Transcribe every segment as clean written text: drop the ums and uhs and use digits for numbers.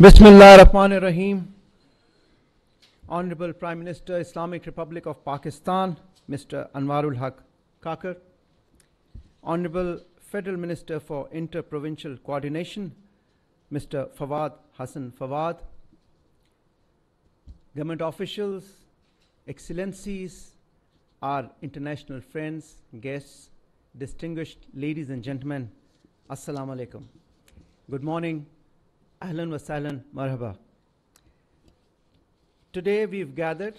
Bismillah ar-Rahman ar-Rahim. Honorable Prime Minister, Islamic Republic of Pakistan, Mr. Anwarul Haq Kakar. Honorable Federal Minister for Inter-Provincial Coordination, Mr. Fawad Hassan Fawad. Government officials, Excellencies, our international friends, guests, distinguished ladies and gentlemen, Assalamu alaikum. Good morning. Ahlan wa sahlan, marhaba. Today we've gathered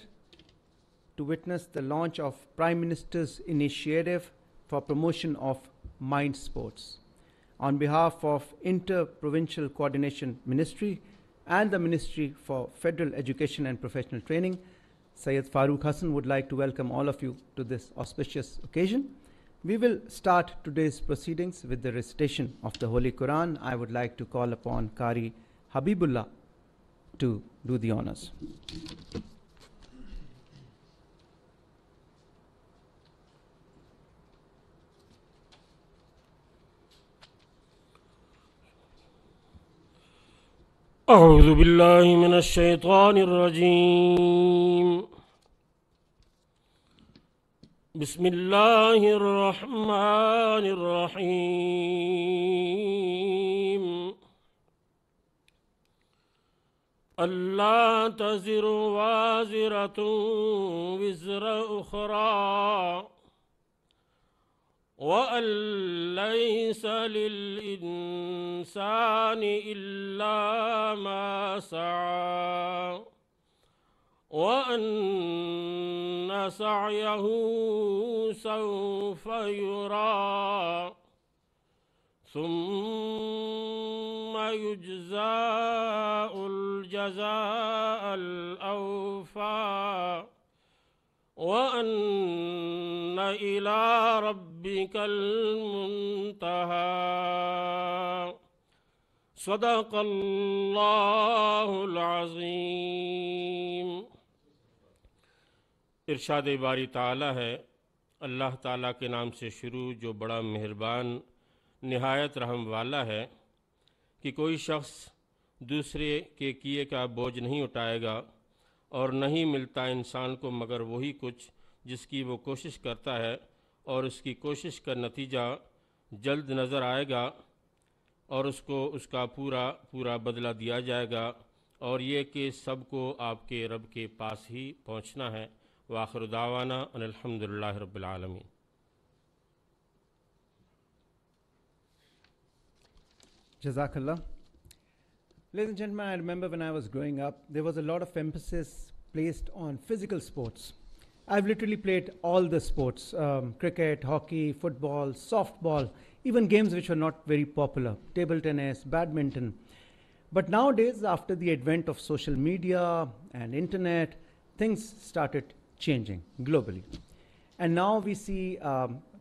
to witness the launch of Prime Minister's initiative for promotion of Mind sports. On behalf of Inter-Provincial Coordination Ministry and the Ministry for Federal Education and Professional Training, Syed Farooq Hassan would like to welcome all of you to this auspicious occasion. We will start today's proceedings with the recitation of the Holy Quran. I would like to call upon Qari Habibullah to do the honors. أعوذ بالله من الشيطان الرجيم. بسم الله الرحمن الرحيم. ألا تزر وازرة وزر أخرى وأن ليس للإنسان إلا ما سعى وأن سعيه سوف يرى ثم يجزاء الجزاء الأوفى وأن إلى ربك المنتهى. صدق الله العظيم. ارشاد باری تعالی ہے، اللہ تعالیٰ کے نام سے شروع جو بڑا مہربان نہایت رحم والا ہے، کہ کوئی شخص دوسرے کے کیے کا بوجھ نہیں اٹھائے گا اور نہیں ملتا انسان کو مگر وہی کچھ جس کی وہ کوشش کرتا ہے، اور اس کی کوشش کا نتیجہ جلد نظر آئے گا اور اس کو اس کا پورا بدلہ دیا جائے گا، اور یہ کہ سب کو آپ کے رب کے پاس ہی پہنچنا ہے. وآخر دعوانا ان الحمدللہ رب العالمین. Jazakallah. Ladies and gentlemen, I remember when I was growing up, there was a lot of emphasis placed on physical sports. I've literally played all the sports, cricket, hockey, football, softball, even games which were not very popular, table tennis, badminton. But nowadays, after the advent of social media and internet, things started changing globally. And now we see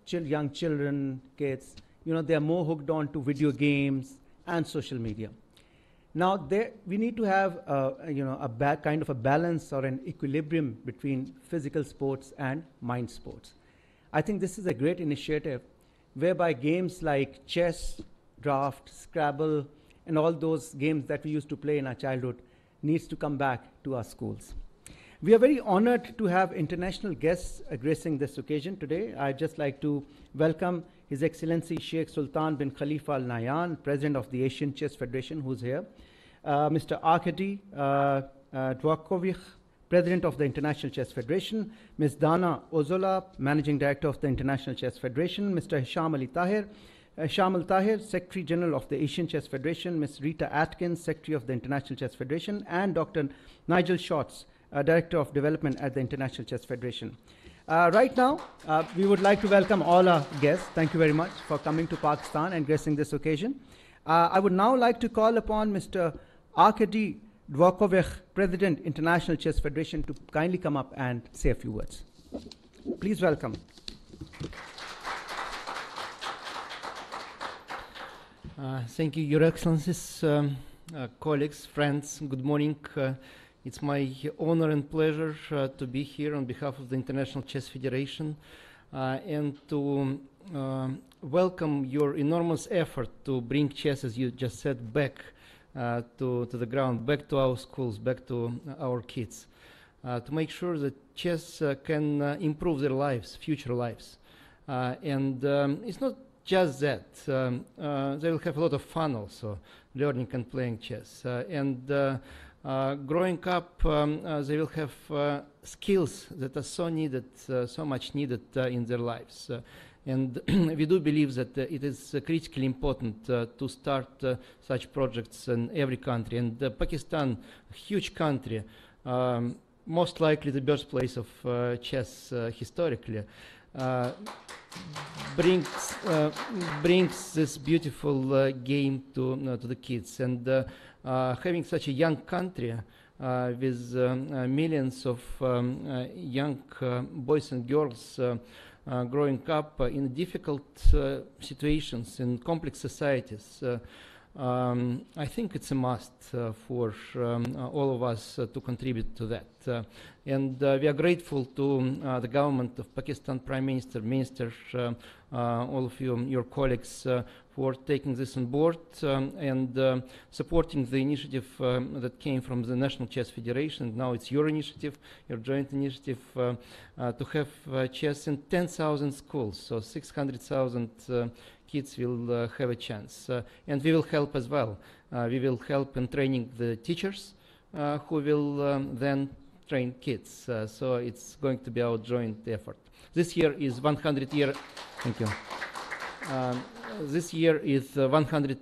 young children, kids, they are more hooked on to video games and social media. Now, we need to have a kind of a balance or an equilibrium between physical sports and mind sports. I think this is a great initiative whereby games like chess, draft, Scrabble, and all those games that we used to play in our childhood needs to come back to our schools. We are very honored to have international guests gracing this occasion today. I'd just like to welcome His Excellency Sheikh Sultan bin Khalifa Al Nahyan, President of the Asian Chess Federation, who's here. Mr. Arkady Dvorkovich, President of the International Chess Federation. Ms. Dana Ozola, Managing Director of the International Chess Federation. Mr. Hisham Al Tahir, Secretary General of the Asian Chess Federation. Ms. Rita Atkins, Secretary of the International Chess Federation. And Dr. Nigel Schwartz, Director of Development at the International Chess Federation. Right now, we would like to welcome all our guests. Thank you very much for coming to Pakistan and gracing this occasion. I would now like to call upon Mr. Arkady Dvorkovich, President, International Chess Federation, to kindly come up and say a few words. Please welcome. Thank you, Your Excellencies, colleagues, friends. Good morning. It's my honor and pleasure to be here on behalf of the International Chess Federation and to welcome your enormous effort to bring chess, as you just said, back to the ground, back to our schools, back to our kids, to make sure that chess can improve their lives, future lives. And it's not just that. They will have a lot of fun also, learning and playing chess. Growing up, they will have skills that are so needed, so much needed in their lives. And we do believe that it is critically important to start such projects in every country. And Pakistan, a huge country, most likely the birthplace of chess historically, brings this beautiful game to the kids. And having such a young country with millions of young boys and girls growing up in difficult situations in complex societies, I think it's a must for all of us to contribute to that. And we are grateful to the government of Pakistan, Prime Minister, Minister, all of you, your colleagues, for taking this on board and supporting the initiative that came from the National Chess Federation. Now it's your initiative, your joint initiative, to have chess in 10,000 schools, so 600,000 kids will have a chance. And we will help as well. We will help in training the teachers who will then train kids. So it's going to be our joint effort. This year is 100 year. Thank you. This year is 100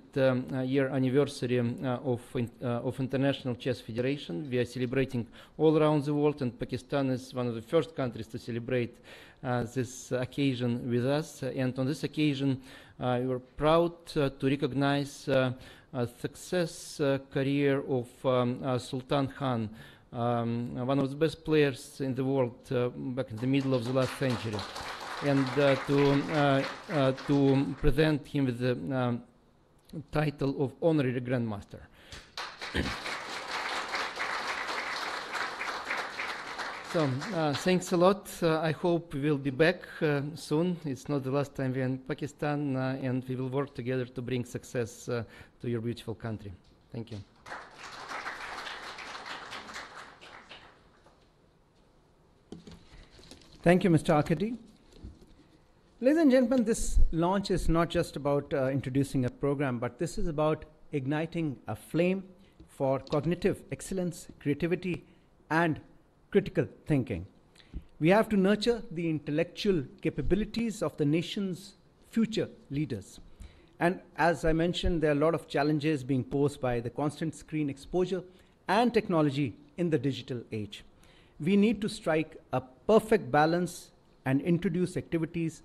year anniversary of International Chess Federation. We are celebrating all around the world, and Pakistan is one of the first countries to celebrate this occasion with us. And on this occasion, we were proud to recognize a success career of Sultan Khan, one of the best players in the world back in the middle of the last century, and to present him with the title of Honorary Grandmaster. So, thanks a lot. I hope we will be back soon. It's not the last time we're in Pakistan, and we will work together to bring success to your beautiful country. Thank you. Thank you, Mr. Arkady. Ladies and gentlemen, this launch is not just about introducing a program, but this is about igniting a flame for cognitive excellence, creativity, and critical thinking. We have to nurture the intellectual capabilities of the nation's future leaders. And as I mentioned, there are a lot of challenges being posed by the constant screen exposure and technology in the digital age. We need to strike a perfect balance and introduce activities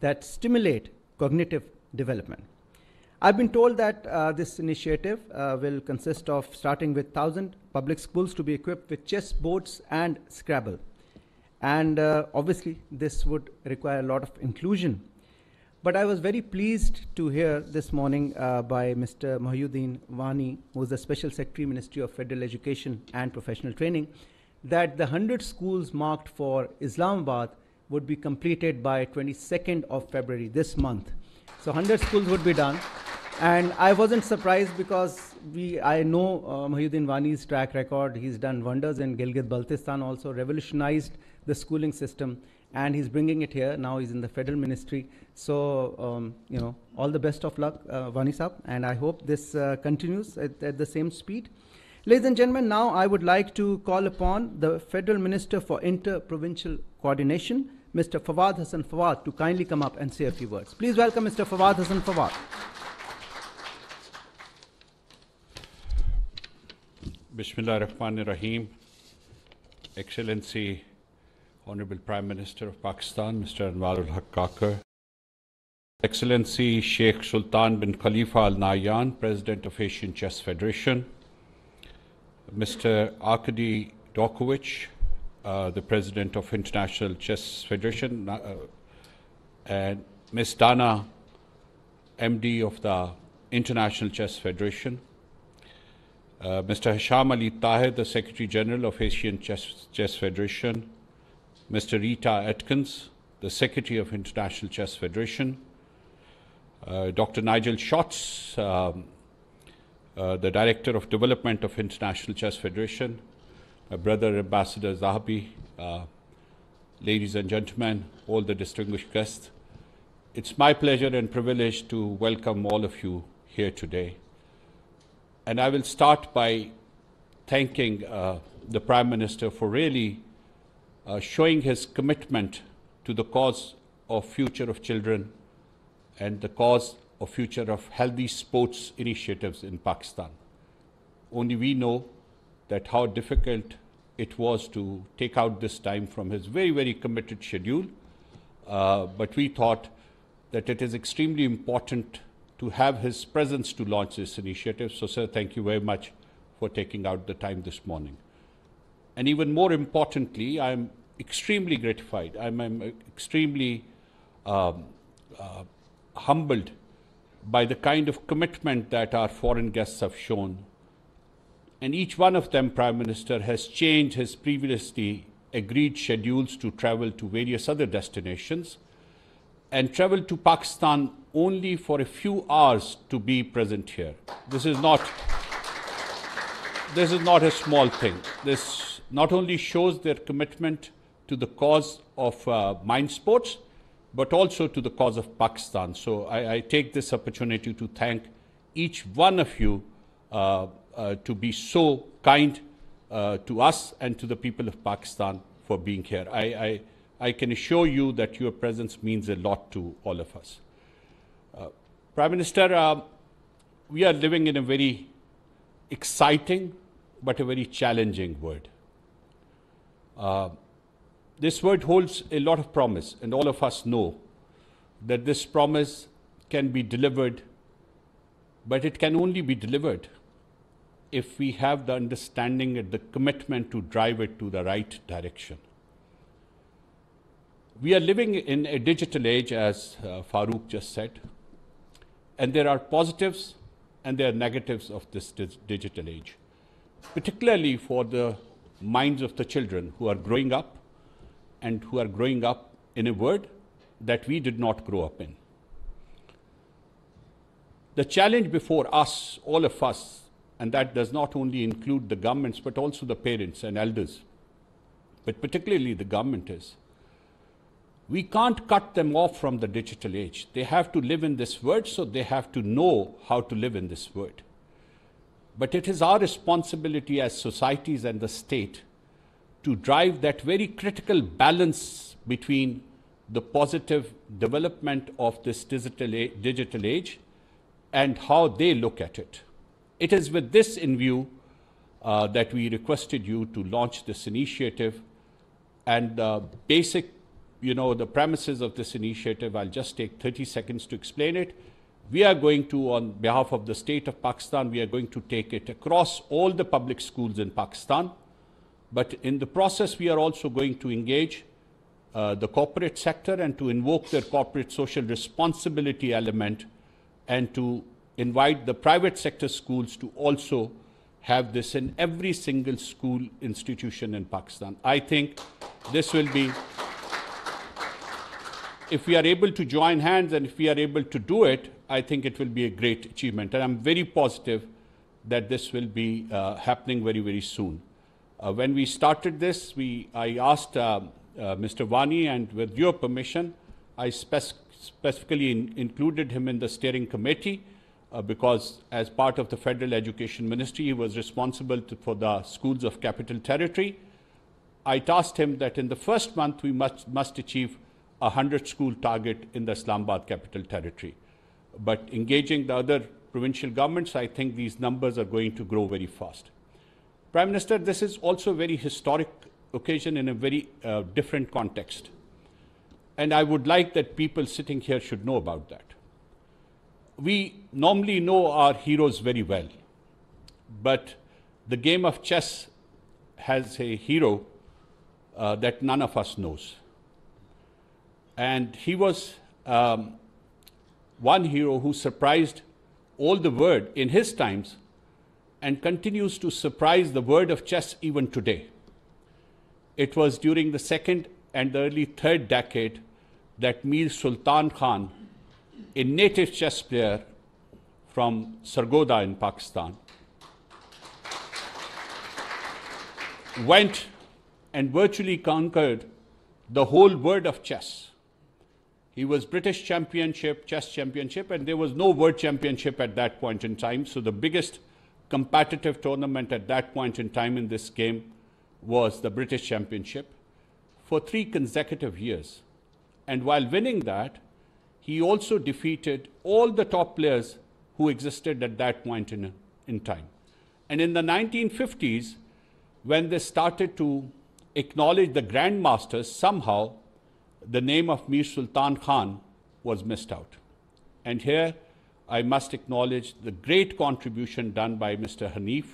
that stimulate cognitive development. I've been told that this initiative will consist of starting with 1,000 public schools to be equipped with chess boards and Scrabble. And obviously, this would require a lot of inclusion. But I was very pleased to hear this morning by Mr. Mohyuddin Wani, who is the Special Secretary, Ministry of Federal Education and Professional Training, that the 100 schools marked for Islamabad would be completed by 22nd of February this month. So 100 schools would be done. And I wasn't surprised because I know Mohyuddin Wani's track record. He's done wonders in Gilgit-Baltistan, also revolutionized the schooling system, and he's bringing it here. Now he's in the federal ministry. So, all the best of luck, Wani Saab, and I hope this continues at the same speed. Ladies and gentlemen, now I would like to call upon the Federal Minister for Inter-Provincial Coordination, Mr. Fawad Hassan Fawad, to kindly come up and say a few words. Please welcome Mr. Fawad Hassan Fawad. Bismillah ar-Rahman ar-Rahim. Excellency, Honorable Prime Minister of Pakistan, Mr. Anwarul Haq Kakar. Excellency Sheikh Sultan bin Khalifa Al Nahyan, President of Asian Chess Federation. Mr. Arkady Dorkovich, the President of International Chess Federation, and Ms. Dana, MD of the International Chess Federation. Mr. Hisham Ali Tahir, the Secretary General of Asian Chess Federation. Mr. Rita Atkins, the Secretary of International Chess Federation. Dr. Nigel Schatz, the Director of Development of International Chess Federation, my brother Ambassador Zahabi, ladies and gentlemen, all the distinguished guests. It's my pleasure and privilege to welcome all of you here today. And I will start by thanking the Prime Minister for really showing his commitment to the cause of future of children and the cause of future of healthy sports initiatives in Pakistan. Only we know that how difficult it was to take out this time from his very, very committed schedule. But we thought that it is extremely important to have his presence to launch this initiative. So, sir, thank you very much for taking out the time this morning. And even more importantly, I'm extremely gratified. I'm extremely humbled by the kind of commitment that our foreign guests have shown. And each one of them, Prime Minister, has changed his previously agreed schedules to travel to various other destinations and travel to Pakistan only for a few hours to be present here. This is not a small thing. This not only shows their commitment to the cause of mind sports, but also to the cause of Pakistan. So I take this opportunity to thank each one of you to be so kind to us and to the people of Pakistan for being here. I can assure you that your presence means a lot to all of us. Prime Minister, we are living in a very exciting but a very challenging world. This word holds a lot of promise, and all of us know that this promise can be delivered, but it can only be delivered if we have the understanding and the commitment to drive it to the right direction. We are living in a digital age, as Farooq just said, and there are positives and there are negatives of this digital age, particularly for the minds of the children who are growing up and who are growing up in a world that we did not grow up in. The challenge before us, all of us, and that does not only include the governments but also the parents and elders, but particularly the government, is we can't cut them off from the digital age. They have to live in this world, so they have to know how to live in this world. But it is our responsibility as societies and the state to drive that very critical balance between the positive development of this digital age and how they look at it. It is with this in view that we requested you to launch this initiative. And the basic, the premises of this initiative, I'll just take 30 seconds to explain it. We are going to, on behalf of the state of Pakistan, we are going to take it across all the public schools in Pakistan. But in the process, we are also going to engage the corporate sector and to invoke their corporate social responsibility element and to invite the private sector schools to also have this in every single school institution in Pakistan. I think this will be, if we are able to join hands and if we are able to do it, I think it will be a great achievement. And I'm very positive that this will be happening very, very soon. When we started this, I asked Mr. Wani, and with your permission, I specifically included him in the steering committee because as part of the Federal Education Ministry, he was responsible for the schools of Capital Territory. I tasked him that in the first month, we must achieve a 100-school target in the Islamabad Capital Territory. But engaging the other provincial governments, I think these numbers are going to grow very fast. Prime Minister, this is also a very historic occasion in a very different context. And I would like that people sitting here should know about that. We normally know our heroes very well, but the game of chess has a hero that none of us knows. And he was one hero who surprised all the world in his times and continues to surprise the world of chess even today. It was during the second and the early third decade that Mir Sultan Khan, a native chess player from Sargodha in Pakistan, went and virtually conquered the whole world of chess. He was British Championship, Chess Championship, and there was no World Championship at that point in time. So the biggest competitive tournament at that point in time in this game was the British Championship for 3 consecutive years. And while winning that, he also defeated all the top players who existed at that point in time. And in the 1950s, when they started to acknowledge the grandmasters, somehow the name of Mir Sultan Khan was missed out. And here I must acknowledge the great contribution done by Mr. Hanif,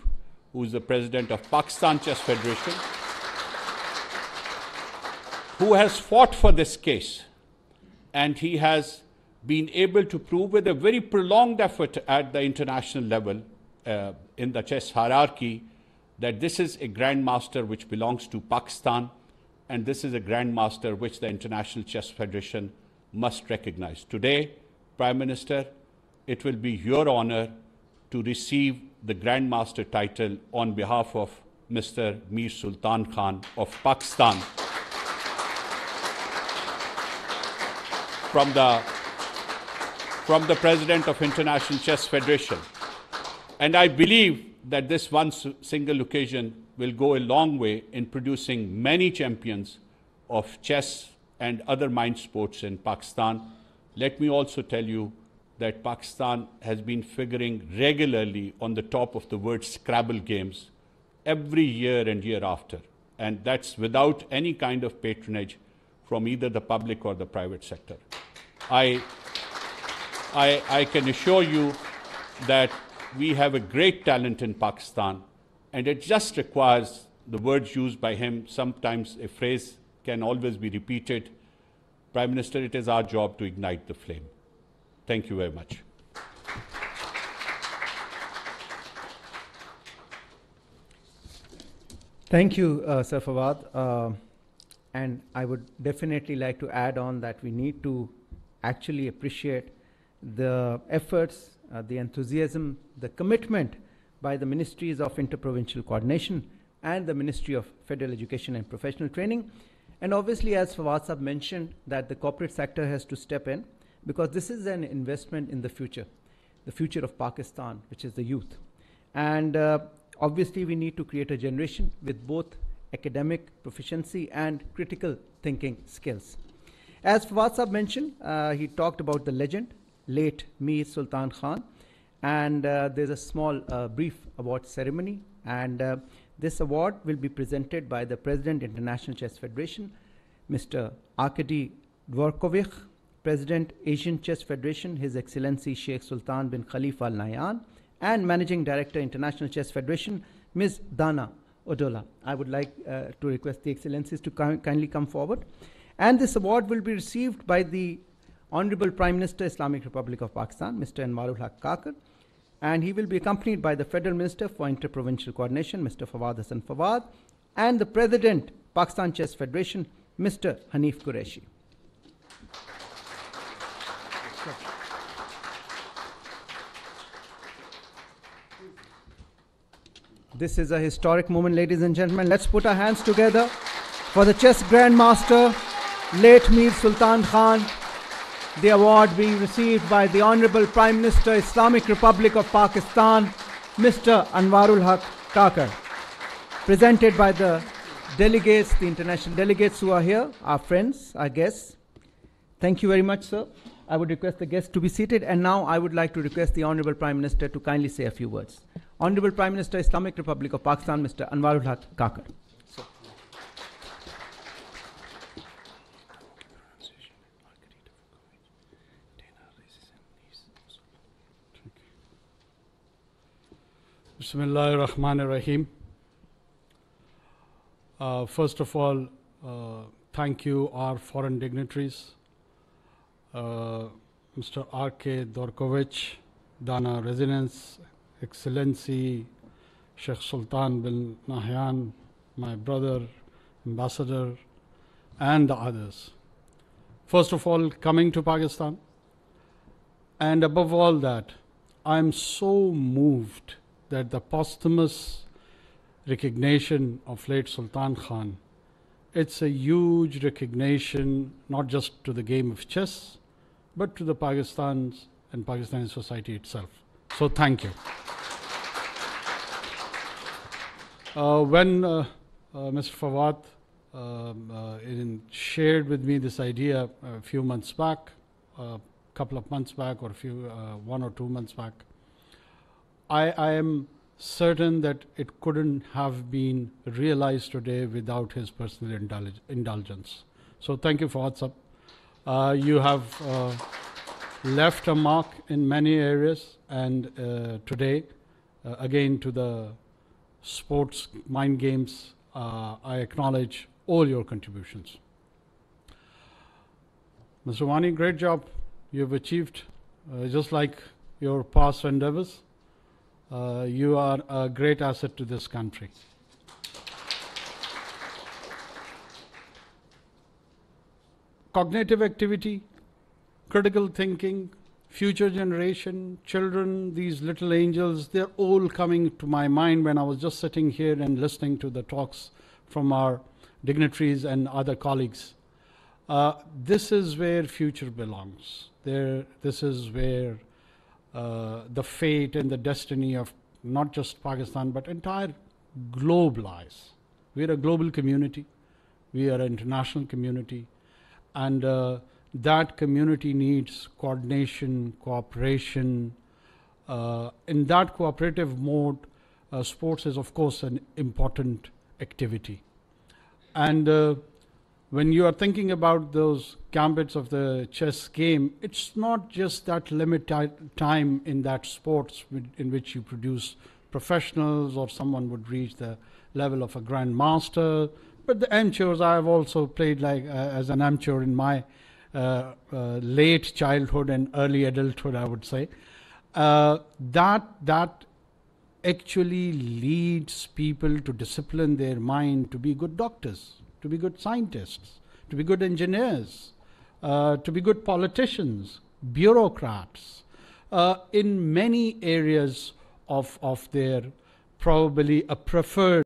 who is the president of Pakistan Chess Federation, who has fought for this case, and he has been able to prove with a very prolonged effort at the international level in the chess hierarchy that this is a grandmaster which belongs to Pakistan, and this is a grandmaster which the International Chess Federation must recognize. Today, Prime Minister, it will be your honor to receive the grandmaster title on behalf of Mr. Mir Sultan Khan of Pakistan from the President of International Chess Federation. And I believe that this one single occasion will go a long way in producing many champions of chess and other mind sports in Pakistan. Let me also tell you that Pakistan has been figuring regularly on the top of the world Scrabble games every year and year after. And that's without any kind of patronage from either the public or the private sector. I can assure you that we have a great talent in Pakistan, and it just requires the words used by him. Sometimes a phrase can always be repeated. Prime Minister, it is our job to ignite the flame. Thank you very much. Thank you, Sir Fawad. And I would definitely like to add on that we need to actually appreciate the efforts, the enthusiasm, the commitment by the Ministries of Interprovincial Coordination and the Ministry of Federal Education and Professional Training. And obviously, as Fawad Sahab mentioned, that the corporate sector has to step in, because this is an investment in the future of Pakistan, which is the youth. And obviously, we need to create a generation with both academic proficiency and critical thinking skills. As Fawad Sahab mentioned, he talked about the legend, late Mir Sultan Khan, and there's a small brief award ceremony, and this award will be presented by the President, International Chess Federation, Mr. Arkady Dvorkovich, President, Asian Chess Federation, His Excellency Sheikh Sultan bin Khalifa Al Nahyan, and Managing Director, International Chess Federation, Ms. Dana Odola. I would like to request the Excellencies to kindly come forward. And this award will be received by the Honorable Prime Minister, Islamic Republic of Pakistan, Mr. Anwarul Haq Kakar, and he will be accompanied by the Federal Minister for Interprovincial Coordination, Mr. Fawad Hassan Fawad, and the President, Pakistan Chess Federation, Mr. Hanif Qureshi. This is a historic moment, ladies and gentlemen. Let's put our hands together for the chess grandmaster, late Mir Sultan Khan. The award being received by the Honorable Prime Minister, Islamic Republic of Pakistan, Mr. Anwarul Haq Kakar. Presented by the delegates, the international delegates who are here, our friends, our guests. Thank you very much, sir. I would request the guests to be seated, and now I would like to request the Honorable Prime Minister to kindly say a few words. Honorable Prime Minister, Islamic Republic of Pakistan, Mr. Anwarul Haq Kakar. Bismillahir Rahmanir Rahim. First of all, thank you, our foreign dignitaries, Mr. R.K. Dorkovich, Dana Residence, Excellency Sheikh Sultan bin Nahyan, my brother, ambassador, and the others. First of all, coming to Pakistan, and above all that, I am so moved that the posthumous recognition of late Sultan Khan. It's a huge recognition, not just to the game of chess, but to the Pakistan's and Pakistani society itself. So thank you. When Mr. Fawad shared with me this idea a few months back, a couple of months back, or 1 or 2 months back, I am certain that it couldn't have been realized today without his personal indulgence. So thank you, Fawad Sahab. You have left a mark in many areas, and today, again, to the sports mind games, I acknowledge all your contributions. Mr. Wani, great job. You've achieved, just like your past endeavors. You are a great asset to this country. Cognitive activity, critical thinking, future generation, children, these little angels, they're all coming to my mind when I was just sitting here and listening to the talks from our dignitaries and other colleagues. This is where future belongs. This is where the fate and the destiny of not just Pakistan but entire globe lies. We are a global community. We are an international community. And that community needs coordination, cooperation. In that cooperative mode, sports is, of course, an important activity. And when you are thinking about those gambits of the chess game, it's not just that limited time in that sports in which you produce professionals or someone would reach the level of a grandmaster. But the amateurs, I have also played as an amateur in my late childhood and early adulthood, I would say. That actually leads people to discipline their mind to be good doctors, to be good scientists, to be good engineers, to be good politicians, bureaucrats, in many areas of their probably a preferred